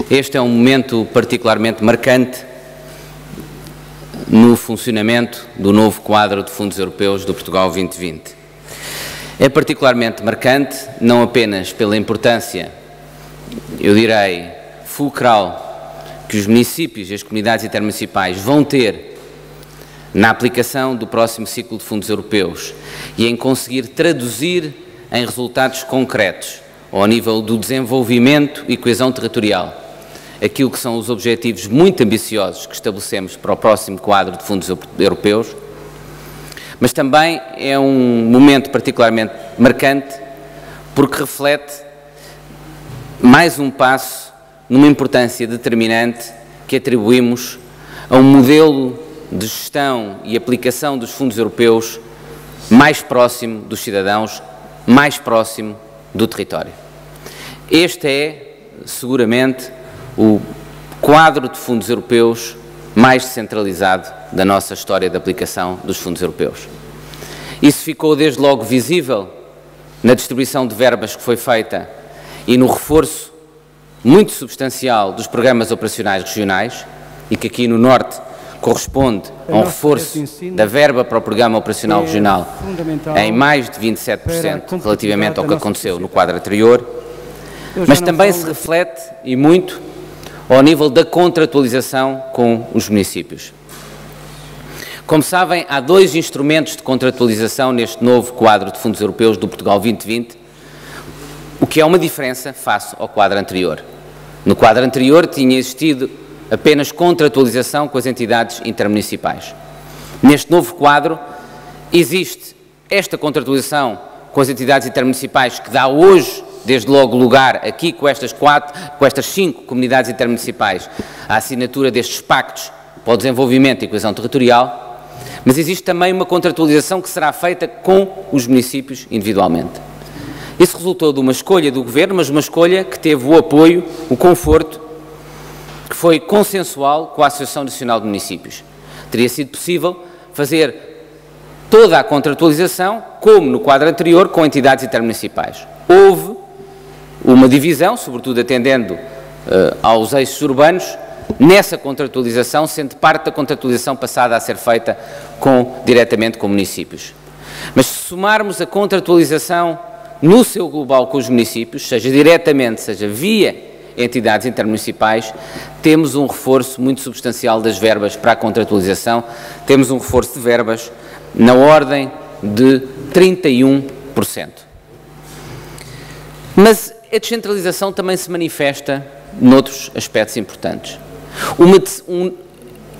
Este é um momento particularmente marcante no funcionamento do novo quadro de fundos europeus do Portugal 2020. É particularmente marcante, não apenas pela importância, eu direi, fulcral, que os municípios e as comunidades intermunicipais vão ter na aplicação do próximo ciclo de fundos europeus e em conseguir traduzir em resultados concretos, ao nível do desenvolvimento e coesão territorial, aquilo que são os objetivos muito ambiciosos que estabelecemos para o próximo quadro de fundos europeus, mas também é um momento particularmente marcante porque reflete mais um passo numa importância determinante que atribuímos a um modelo de gestão e aplicação dos fundos europeus mais próximo dos cidadãos, mais próximo do território. Este é, seguramente, o quadro de fundos europeus mais descentralizado da nossa história de aplicação dos fundos europeus. Isso ficou desde logo visível na distribuição de verbas que foi feita e no reforço muito substancial dos programas operacionais regionais, e que aqui no Norte corresponde a um reforço da verba para o Programa Operacional Regional em mais de 27% relativamente ao que aconteceu no quadro anterior, mas também se reflete, e muito, ao nível da contratualização com os municípios. Como sabem, há dois instrumentos de contratualização neste novo quadro de fundos europeus do Portugal 2020, o que é uma diferença face ao quadro anterior. No quadro anterior tinha existido apenas contratualização com as entidades intermunicipais. Neste novo quadro existe esta contratualização com as entidades intermunicipais que dá hoje, desde logo, lugar aqui com estas 5 comunidades intermunicipais à assinatura destes pactos para o desenvolvimento e coesão territorial, mas existe também uma contratualização que será feita com os municípios individualmente. Isso resultou de uma escolha do Governo, mas uma escolha que teve o apoio, o conforto, que foi consensual com a Associação Nacional de Municípios. Teria sido possível fazer toda a contratualização, como no quadro anterior, com entidades intermunicipais. Houve uma divisão, sobretudo atendendo aos eixos urbanos, nessa contratualização, sendo parte da contratualização passada a ser feita diretamente com municípios. Mas se somarmos a contratualização no seu global com os municípios, seja diretamente, seja via entidades intermunicipais, temos um reforço muito substancial das verbas para a contratualização, temos um reforço de verbas na ordem de 31%. Mas a descentralização também se manifesta noutros aspectos importantes.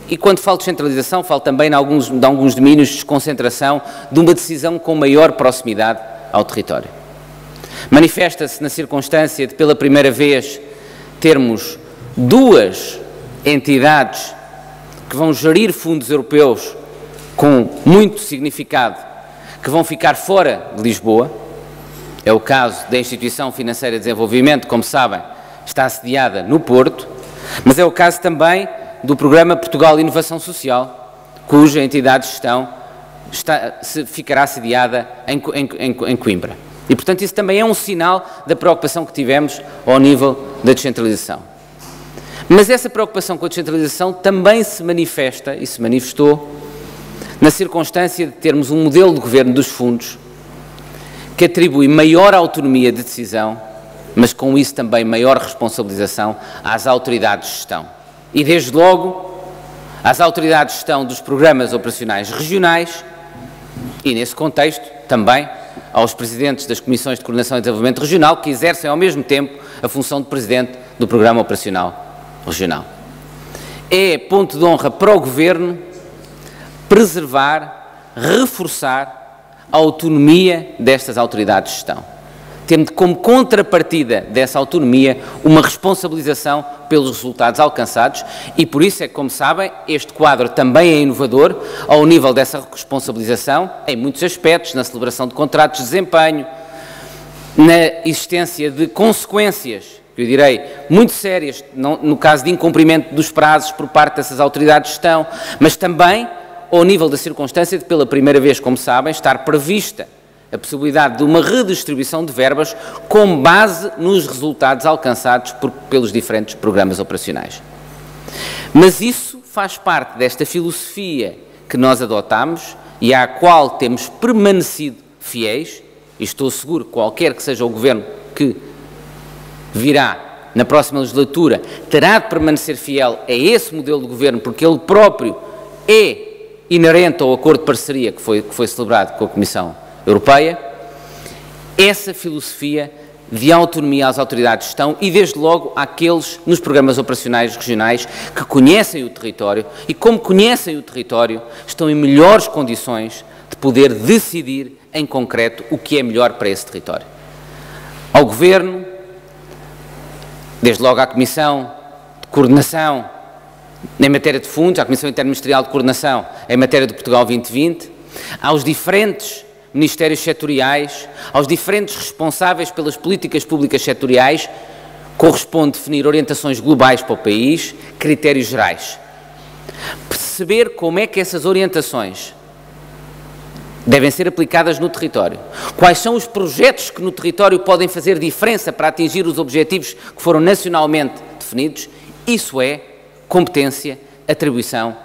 E quando falo de descentralização, falo também de alguns domínios de desconcentração, de uma decisão com maior proximidade ao território. Manifesta-se na circunstância de, pela primeira vez, termos duas entidades que vão gerir fundos europeus com muito significado, que vão ficar fora de Lisboa. É o caso da Instituição Financeira de Desenvolvimento, como sabem, está sediada no Porto, mas é o caso também do Programa Portugal Inovação Social, cuja entidade de gestão ficará sediada em Coimbra. E, portanto, isso também é um sinal da preocupação que tivemos ao nível da descentralização. Mas essa preocupação com a descentralização também se manifesta e se manifestou na circunstância de termos um modelo de governo dos fundos que atribui maior autonomia de decisão, mas com isso também maior responsabilização às autoridades de gestão. E, desde logo, às autoridades de gestão dos programas operacionais regionais e, nesse contexto, também aos presidentes das Comissões de Coordenação e Desenvolvimento Regional, que exercem ao mesmo tempo a função de presidente do Programa Operacional Regional. É ponto de honra para o Governo preservar, reforçar a autonomia destas autoridades de gestão, tendo como contrapartida dessa autonomia uma responsabilização pelos resultados alcançados e, por isso é que, como sabem, este quadro também é inovador ao nível dessa responsabilização, em muitos aspectos, na celebração de contratos de desempenho, na existência de consequências, eu direi, muito sérias, no caso de incumprimento dos prazos por parte dessas autoridades de gestão, mas também ao nível da circunstância de, pela primeira vez, como sabem, estar prevista a possibilidade de uma redistribuição de verbas com base nos resultados alcançados pelos diferentes programas operacionais. Mas isso faz parte desta filosofia que nós adotamos e à qual temos permanecido fiéis, e estou seguro que qualquer que seja o governo que virá na próxima legislatura terá de permanecer fiel a esse modelo de governo, porque ele próprio é inerente ao acordo de parceria que foi celebrado com a Comissão Europeia, essa filosofia de autonomia às autoridades de gestão e, desde logo, àqueles nos programas operacionais regionais que conhecem o território e, como conhecem o território, estão em melhores condições de poder decidir em concreto o que é melhor para esse território. Ao Governo, desde logo à Comissão de Coordenação em matéria de fundos, à Comissão Interministerial de Coordenação em matéria de Portugal 2020, aos diferentes ministérios setoriais, aos diferentes responsáveis pelas políticas públicas setoriais, corresponde definir orientações globais para o país, critérios gerais. Perceber como é que essas orientações devem ser aplicadas no território, quais são os projetos que no território podem fazer diferença para atingir os objetivos que foram nacionalmente definidos, isso é competência, atribuição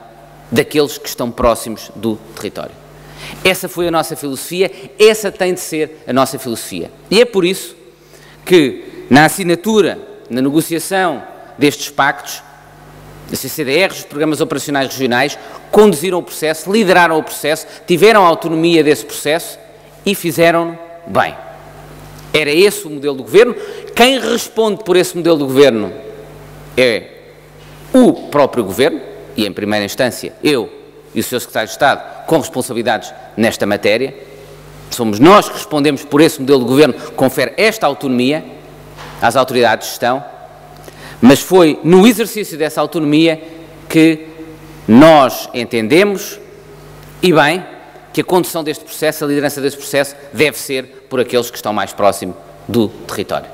daqueles que estão próximos do território. Essa foi a nossa filosofia, essa tem de ser a nossa filosofia. E é por isso que, na assinatura, na negociação destes pactos, os CCDRs, os Programas Operacionais Regionais, conduziram o processo, lideraram o processo, tiveram a autonomia desse processo e fizeram-no bem. Era esse o modelo do Governo. Quem responde por esse modelo do Governo é o próprio Governo, e em primeira instância eu e o Sr. Secretário de Estado, com responsabilidades nesta matéria. Somos nós que respondemos por esse modelo de governo que confere esta autonomia às autoridades de gestão, mas foi no exercício dessa autonomia que nós entendemos, e bem, que a condução deste processo, a liderança deste processo, deve ser por aqueles que estão mais próximos do território.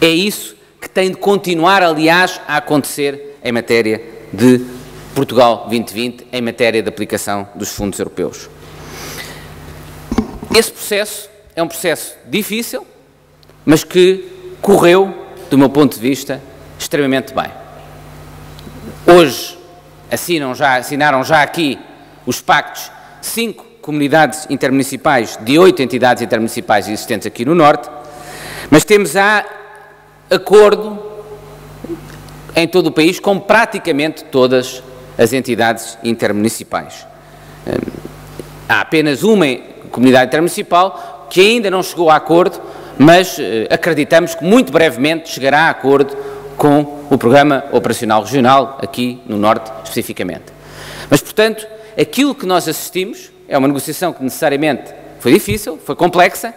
É isso que tem de continuar, aliás, a acontecer em matéria de Portugal 2020, em matéria de aplicação dos fundos europeus. Esse processo é um processo difícil, mas que correu, do meu ponto de vista, extremamente bem. Hoje assinaram já aqui os pactos 5 comunidades intermunicipais de 8 entidades intermunicipais existentes aqui no Norte, mas temos acordo em todo o país com praticamente todas as entidades intermunicipais. Há apenas uma comunidade intermunicipal que ainda não chegou a acordo, mas acreditamos que muito brevemente chegará a acordo com o Programa Operacional Regional, aqui no Norte especificamente. Mas, portanto, aquilo que nós assistimos é uma negociação que necessariamente foi difícil, foi complexa,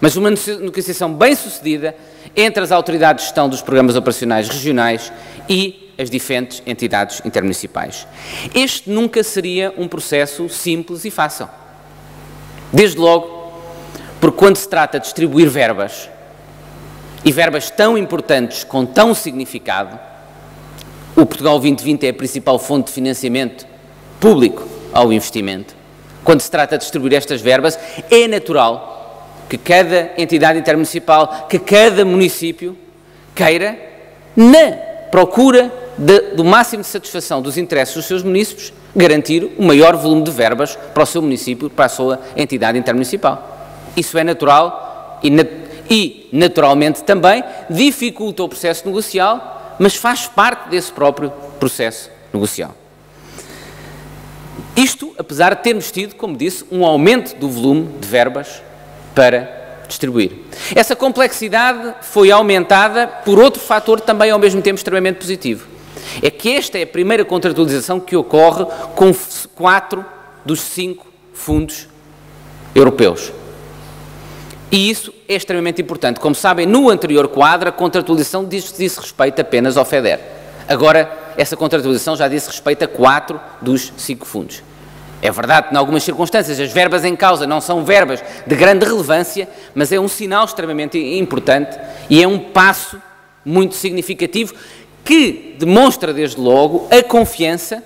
mas uma negociação bem-sucedida entre as autoridades de gestão dos programas operacionais regionais e as diferentes entidades intermunicipais. Este nunca seria um processo simples e fácil. Desde logo, porque quando se trata de distribuir verbas, e verbas tão importantes, com tão significado, o Portugal 2020 é a principal fonte de financiamento público ao investimento. Quando se trata de distribuir estas verbas, é natural que cada entidade intermunicipal, que cada município queira, na procura do máximo de satisfação dos interesses dos seus munícipes, garantir o maior volume de verbas para o seu município, para a sua entidade intermunicipal. Isso é natural e naturalmente também dificulta o processo negocial, mas faz parte desse próprio processo negocial. Isto, apesar de termos tido, como disse, um aumento do volume de verbas para distribuir. Essa complexidade foi aumentada por outro fator também ao mesmo tempo extremamente positivo. É que esta é a primeira contratualização que ocorre com 4 dos 5 fundos europeus. E isso é extremamente importante. Como sabem, no anterior quadro, a contratualização disse respeito apenas ao FEDER. Agora, essa contratualização já disse respeito a 4 dos 5 fundos. É verdade que, em algumas circunstâncias, as verbas em causa não são verbas de grande relevância, mas é um sinal extremamente importante e é um passo muito significativo que demonstra, desde logo, a confiança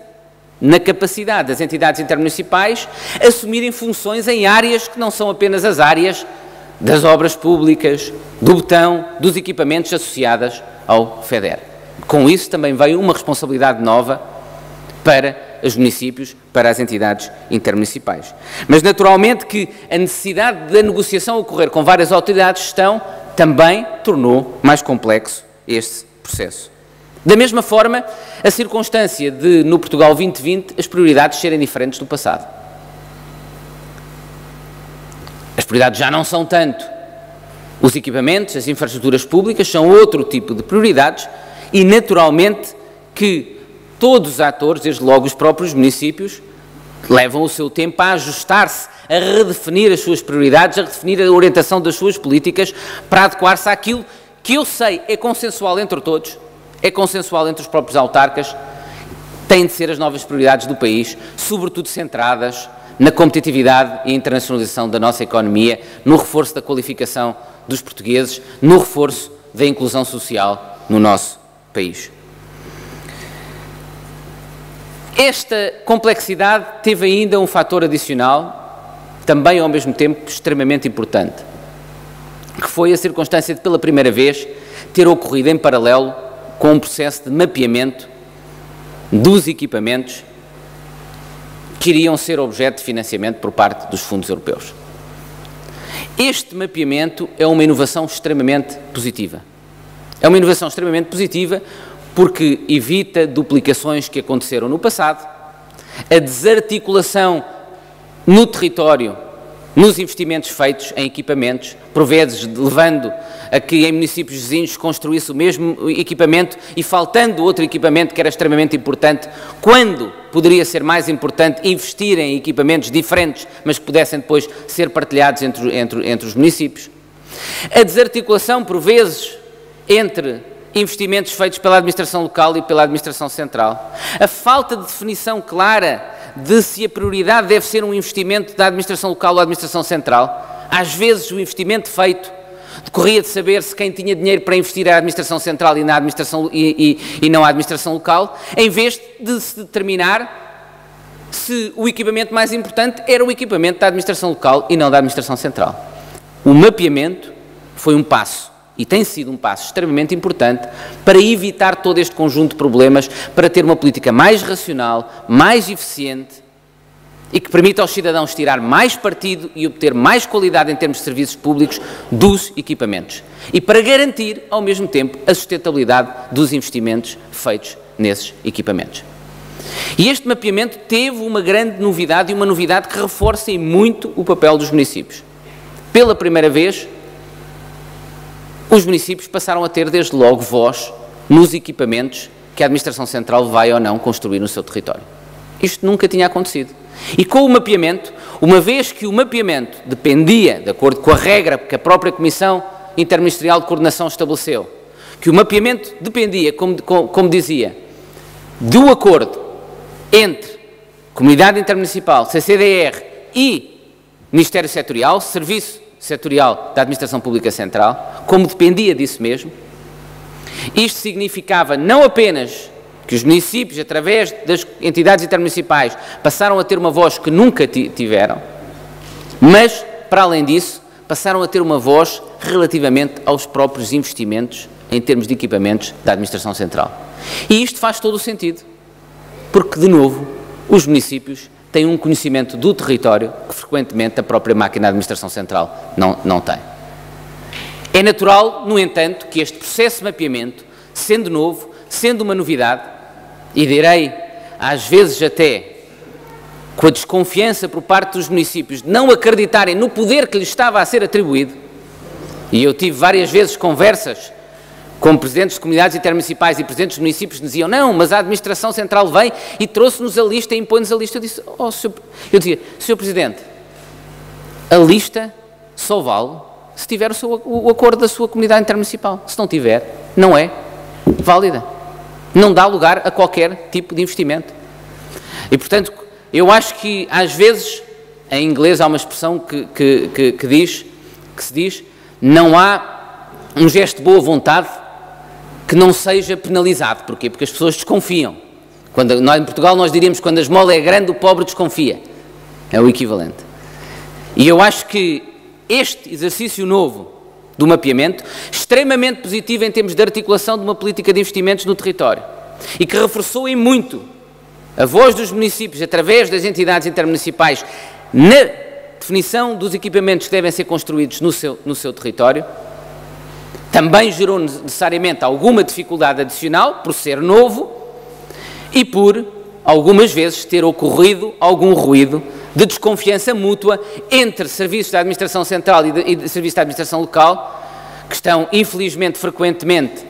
na capacidade das entidades intermunicipais assumirem funções em áreas que não são apenas as áreas das obras públicas, do botão, dos equipamentos associadas ao FEDER. Com isso também veio uma responsabilidade nova para os municípios, para as entidades intermunicipais. Mas naturalmente que a necessidade da negociação ocorrer com várias autoridades de gestão também tornou mais complexo este processo. Da mesma forma, a circunstância de, no Portugal 2020, as prioridades serem diferentes do passado. As prioridades já não são tanto os equipamentos, as infraestruturas públicas, são outro tipo de prioridades e, naturalmente, que todos os atores, desde logo os próprios municípios, levam o seu tempo a ajustar-se, a redefinir as suas prioridades, a redefinir a orientação das suas políticas para adequar-se àquilo que eu sei é consensual entre todos, é consensual entre os próprios autarcas, têm de ser as novas prioridades do país, sobretudo centradas na competitividade e internacionalização da nossa economia, no reforço da qualificação dos portugueses, no reforço da inclusão social no nosso país. Esta complexidade teve ainda um fator adicional, também ao mesmo tempo extremamente importante, que foi a circunstância de, pela primeira vez, ter ocorrido em paralelo com um processo de mapeamento dos equipamentos que iriam ser objeto de financiamento por parte dos fundos europeus. Este mapeamento é uma inovação extremamente positiva. É uma inovação extremamente positiva porque evita duplicações que aconteceram no passado, a desarticulação no território, nos investimentos feitos em equipamentos, por vezes levando a que em municípios vizinhos construísse o mesmo equipamento e faltando outro equipamento que era extremamente importante, quando poderia ser mais importante investir em equipamentos diferentes, mas que pudessem depois ser partilhados entre os municípios. A desarticulação, por vezes, entre investimentos feitos pela administração local e pela administração central. A falta de definição clara de se a prioridade deve ser um investimento da administração local ou da administração central. Às vezes o investimento feito decorria de saber se quem tinha dinheiro para investir era a administração central e, e não a administração local, em vez de se determinar se o equipamento mais importante era o equipamento da administração local e não da administração central. O mapeamento foi um passo, e tem sido um passo extremamente importante para evitar todo este conjunto de problemas, para ter uma política mais racional, mais eficiente e que permita aos cidadãos tirar mais partido e obter mais qualidade em termos de serviços públicos dos equipamentos. E para garantir, ao mesmo tempo, a sustentabilidade dos investimentos feitos nesses equipamentos. E este mapeamento teve uma grande novidade e uma novidade que reforça em muito o papel dos municípios. Pela primeira vez, os municípios passaram a ter, desde logo, voz nos equipamentos que a administração central vai ou não construir no seu território. Isto nunca tinha acontecido. E com o mapeamento, uma vez que o mapeamento dependia, de acordo com a regra que a própria Comissão Interministerial de Coordenação estabeleceu, que o mapeamento dependia, como dizia, do acordo entre Comunidade Intermunicipal, CCDR e Ministério Setorial, Serviço Setorial da Administração Pública Central, como dependia disso mesmo, isto significava não apenas que os municípios, através das entidades intermunicipais, passaram a ter uma voz que nunca tiveram, mas, para além disso, passaram a ter uma voz relativamente aos próprios investimentos em termos de equipamentos da Administração Central. E isto faz todo o sentido, porque, de novo, os municípios têm um conhecimento do território que, frequentemente, a própria máquina da administração central não tem. É natural, no entanto, que este processo de mapeamento, sendo novo, sendo uma novidade, e direi, às vezes até, com a desconfiança por parte dos municípios de não acreditarem no poder que lhes estava a ser atribuído, e eu tive várias vezes conversas com presidentes de comunidades intermunicipais e presidentes de municípios que diziam, não, mas a administração central vem e trouxe-nos a lista e impõe-nos a lista. Eu dizia, Sr. Presidente, a lista só vale se tiver o acordo da sua comunidade intermunicipal. Se não tiver, não é válida. Não dá lugar a qualquer tipo de investimento. E, portanto, eu acho que, às vezes, em inglês há uma expressão que se diz, não há um gesto de boa vontade que não seja penalizado. Porquê? Porque as pessoas desconfiam Nós, em Portugal, nós diríamos que quando a esmola é grande, o pobre desconfia. É o equivalente. E eu acho que este exercício novo do mapeamento, extremamente positivo em termos de articulação de uma política de investimentos no território, e que reforçou em muito a voz dos municípios através das entidades intermunicipais na definição dos equipamentos que devem ser construídos no seu território, também gerou necessariamente alguma dificuldade adicional por ser novo e por algumas vezes ter ocorrido algum ruído de desconfiança mútua entre serviços da administração central e serviços da administração local, que estão infelizmente frequentemente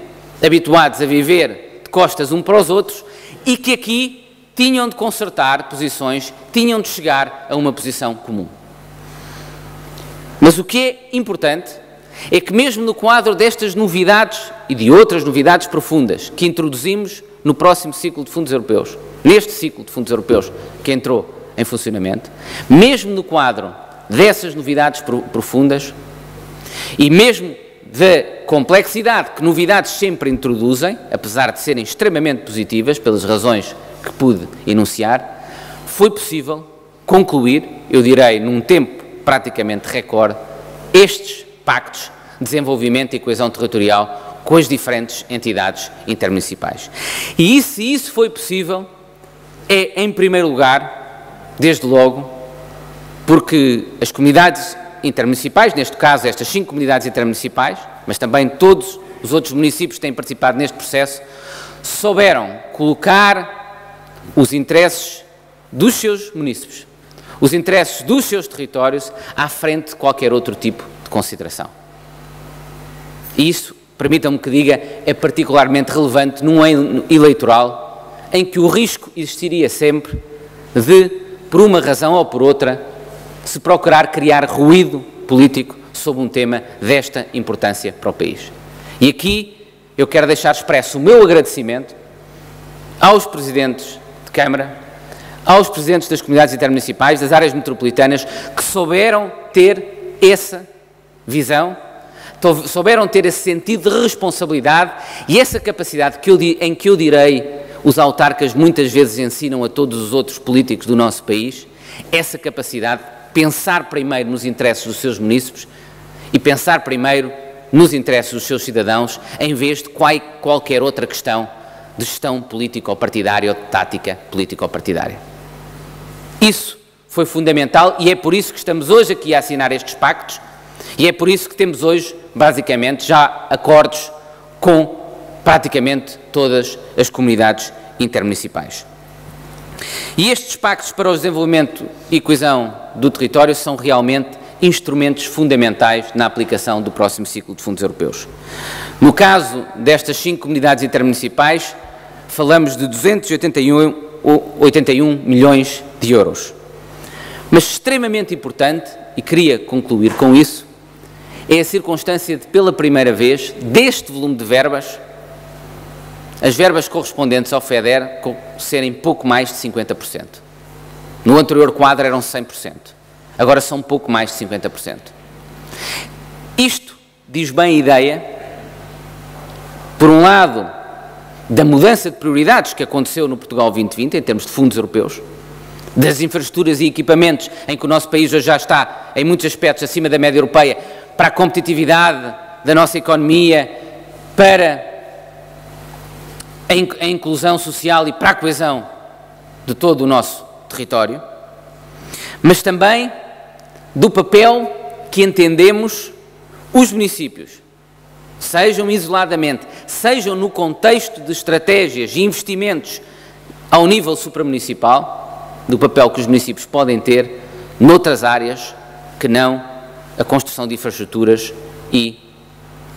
habituados a viver de costas um para os outros e que aqui tinham de concertar posições, tinham de chegar a uma posição comum. Mas o que é importante é que mesmo no quadro destas novidades e de outras novidades profundas que introduzimos no próximo ciclo de fundos europeus, neste ciclo de fundos europeus que entrou em funcionamento, mesmo no quadro dessas novidades profundas e mesmo da complexidade que novidades sempre introduzem, apesar de serem extremamente positivas, pelas razões que pude enunciar, foi possível concluir, eu direi num tempo praticamente recorde, estes pactos de desenvolvimento e coesão territorial com as diferentes entidades intermunicipais. E se isso foi possível, é, em primeiro lugar, desde logo, porque as comunidades intermunicipais, neste caso estas 5 comunidades intermunicipais, mas também todos os outros municípios que têm participado neste processo, souberam colocar os interesses dos seus municípios, os interesses dos seus territórios à frente de qualquer outro tipo de consideração. E isso, permitam-me que diga, é particularmente relevante num ano eleitoral em que o risco existiria sempre de, por uma razão ou por outra, se procurar criar ruído político sobre um tema desta importância para o país. E aqui eu quero deixar expresso o meu agradecimento aos presidentes de Câmara, aos presidentes das comunidades intermunicipais, das áreas metropolitanas, que souberam ter essa visão, souberam ter esse sentido de responsabilidade e essa capacidade em que eu direi os autarcas muitas vezes ensinam a todos os outros políticos do nosso país, essa capacidade de pensar primeiro nos interesses dos seus municípios e pensar primeiro nos interesses dos seus cidadãos, em vez de qualquer outra questão de gestão político-partidária ou de tática político-partidária. Isso foi fundamental e é por isso que estamos hoje aqui a assinar estes pactos e é por isso que temos hoje, basicamente, já acordos com praticamente todas as comunidades intermunicipais. E estes pactos para o desenvolvimento e coesão do território são realmente instrumentos fundamentais na aplicação do próximo ciclo de fundos europeus. No caso destas 5 comunidades intermunicipais, falamos de 281 milhões de euros. Mas extremamente importante, e queria concluir com isso, é a circunstância de, pela primeira vez, deste volume de verbas, as verbas correspondentes ao FEDER serem pouco mais de 50%. No anterior quadro eram 100%. Agora são pouco mais de 50%. Isto diz bem a ideia, por um lado, da mudança de prioridades que aconteceu no Portugal 2020, em termos de fundos europeus, das infraestruturas e equipamentos em que o nosso país hoje já está, em muitos aspectos, acima da média europeia, para a competitividade da nossa economia, para a inclusão social e para a coesão de todo o nosso território, mas também do papel que entendemos os municípios, sejam isoladamente, sejam no contexto de estratégias e investimentos ao nível supramunicipal, do papel que os municípios podem ter noutras áreas que não a construção de infraestruturas e,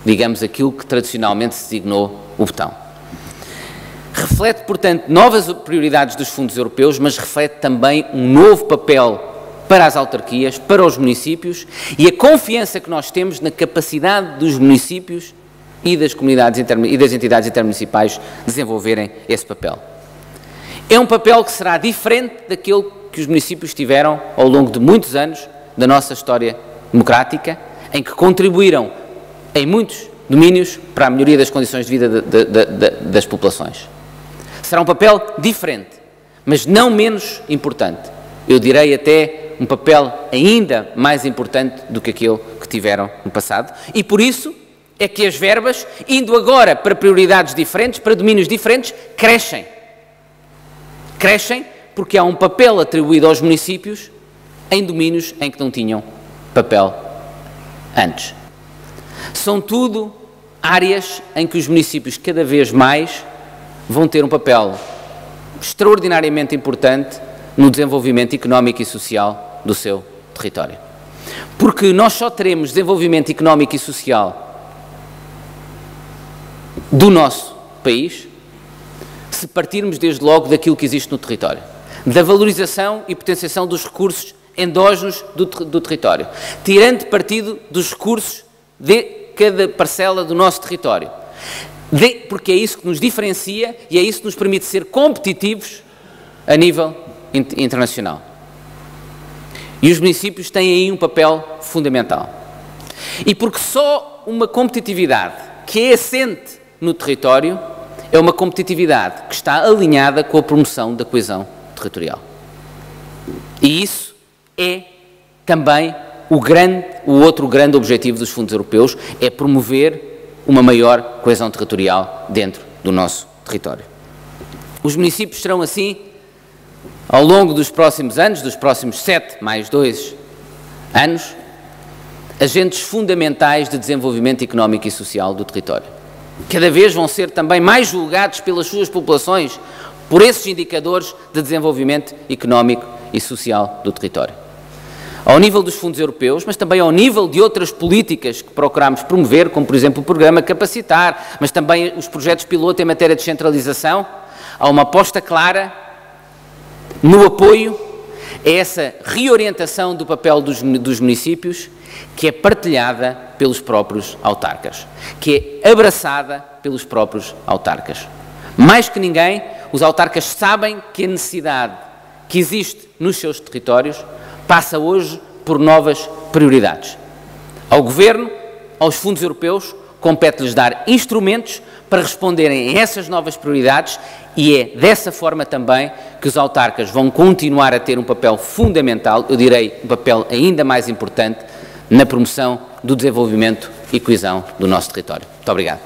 digamos, aquilo que tradicionalmente se designou o botão. Reflete, portanto, novas prioridades dos fundos europeus, mas reflete também um novo papel para as autarquias, para os municípios e a confiança que nós temos na capacidade dos municípios e das comunidades e das entidades intermunicipais desenvolverem esse papel. É um papel que será diferente daquele que os municípios tiveram ao longo de muitos anos da nossa história democrática, em que contribuíram em muitos domínios para a melhoria das condições de vida das populações. Será um papel diferente, mas não menos importante. Eu direi até um papel ainda mais importante do que aquele que tiveram no passado. E por isso é que as verbas, indo agora para prioridades diferentes, para domínios diferentes, crescem. Crescem porque há um papel atribuído aos municípios em domínios em que não tinham papel antes. São tudo áreas em que os municípios cada vez mais vão ter um papel extraordinariamente importante no desenvolvimento económico e social do seu território. Porque nós só teremos desenvolvimento económico e social do nosso país se partirmos desde logo daquilo que existe no território, da valorização e potenciação dos recursos endógenos do território, tirando partido dos recursos de cada parcela do nosso território, porque é isso que nos diferencia e é isso que nos permite ser competitivos a nível internacional. E os municípios têm aí um papel fundamental. E porque só uma competitividade que é assente no território é uma competitividade que está alinhada com a promoção da coesão territorial. E isso é também o outro grande objetivo dos fundos europeus, é promover uma maior coesão territorial dentro do nosso território. Os municípios serão assim, ao longo dos próximos anos, dos próximos 7 mais 2 anos, agentes fundamentais de desenvolvimento económico e social do território. Cada vez vão ser também mais julgados pelas suas populações por esses indicadores de desenvolvimento económico e social do território. Ao nível dos fundos europeus, mas também ao nível de outras políticas que procuramos promover, como por exemplo o programa Capacitar, mas também os projetos piloto em matéria de descentralização, há uma aposta clara no apoio a essa reorientação do papel dos municípios, que é partilhada pelos próprios autarcas, que é abraçada pelos próprios autarcas. Mais que ninguém, os autarcas sabem que a necessidade que existe nos seus territórios passa hoje por novas prioridades. Ao Governo, aos fundos europeus, compete-lhes dar instrumentos para responderem a essas novas prioridades e é dessa forma também que os autarcas vão continuar a ter um papel fundamental, eu direi um papel ainda mais importante, na promoção do desenvolvimento e coesão do nosso território. Muito obrigado.